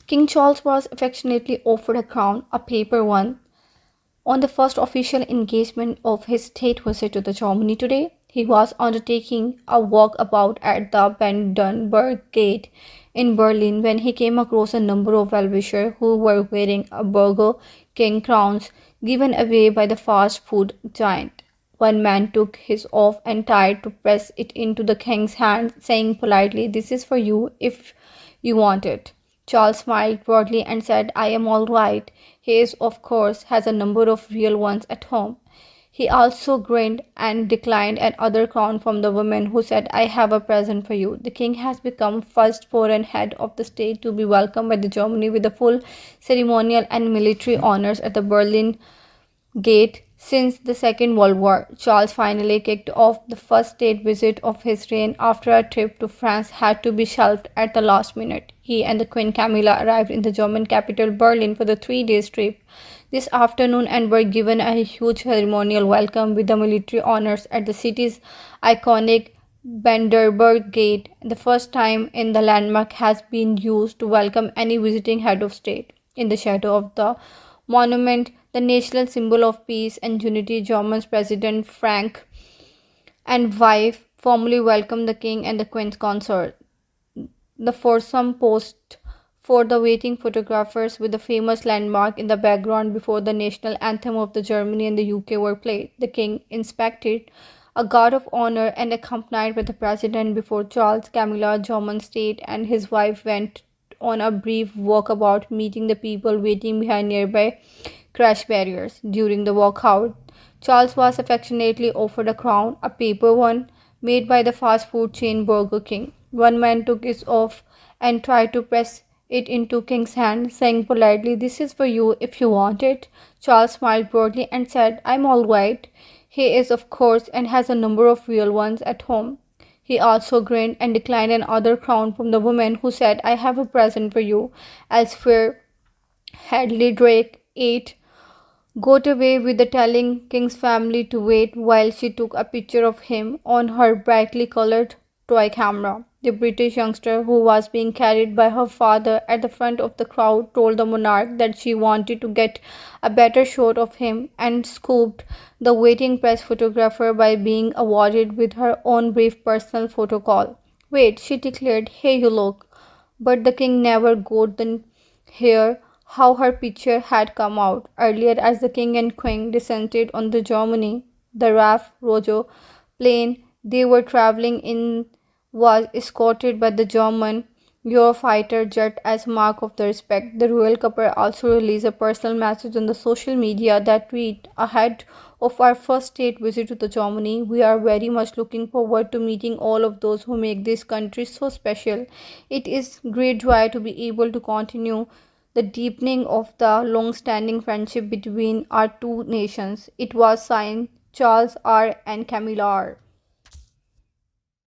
King Charles was affectionately offered a crown, a paper one, on the first official engagement of his state visit to the Germany today. He was undertaking a walk about at the Brandenburg Gate in Berlin when he came across a number of well-wishers who were wearing a Burger King crowns given away by the fast food giant. One man took his off and tried to press it into the king's hand, saying politely, "This is for you if you want it." Charles smiled broadly and said, "I am all right." He is, of course, has a number of real ones at home. He also grinned and declined another crown from the woman, who said, "I have a present for you." The king has become first foreign head of the state to be welcomed by the Germany with the full ceremonial and military honors at the Berlin Gate since the Second World War. Charles finally kicked off the first state visit of his reign after a trip to France had to be shelved at the last minute. He and the Queen Camilla arrived in the German capital Berlin for the 3 day trip this afternoon and were given a huge ceremonial welcome with the military honors at the city's iconic Brandenburg Gate. The first time in the landmark has been used to welcome any visiting head of state. In the shadow of the monument, the national symbol of peace and unity, German's President Frank and wife formally welcomed the king and the queen's consort. The foursome posed for the waiting photographers with the famous landmark in the background before the national anthem of the Germany and the UK were played. The king inspected a guard of honor and accompanied by the president before Charles, Camilla, German state, and his wife went on a brief walkabout, meeting the people waiting behind nearby crash barriers. During the walkout, Charles was affectionately offered a crown, a paper one, made by the fast food chain Burger King. One man took his off and tried to press it into King's hand, saying politely, "This is for you if you want it." Charles smiled broadly and said, "I'm all right." He is, of course, and has a number of real ones at home. He also grinned and declined another crown from the woman, who said, "I have a present for you." Elsewhere, Hadley Drake got away with the telling King's family to wait while she took a picture of him on her brightly colored toy camera. The British youngster, who was being carried by her father at the front of the crowd, told the monarch that she wanted to get a better shot of him and scooped the waiting press photographer by being awarded with her own brief personal photo call. "Wait," she declared, "hey, you look." But the king never got the hear how her picture had come out. Earlier, as the king and queen descended on the Germany, the RAF Rojo plane they were traveling in was escorted by the German Eurofighter jet as mark of the respect. The royal couple also released a personal message on the social media that read, "Ahead of our first state visit to the Germany, we are very much looking forward to meeting all of those who make this country so special. It is great joy to be able to continue the deepening of the long-standing friendship between our two nations." It was signed Charles R. and Camilla R.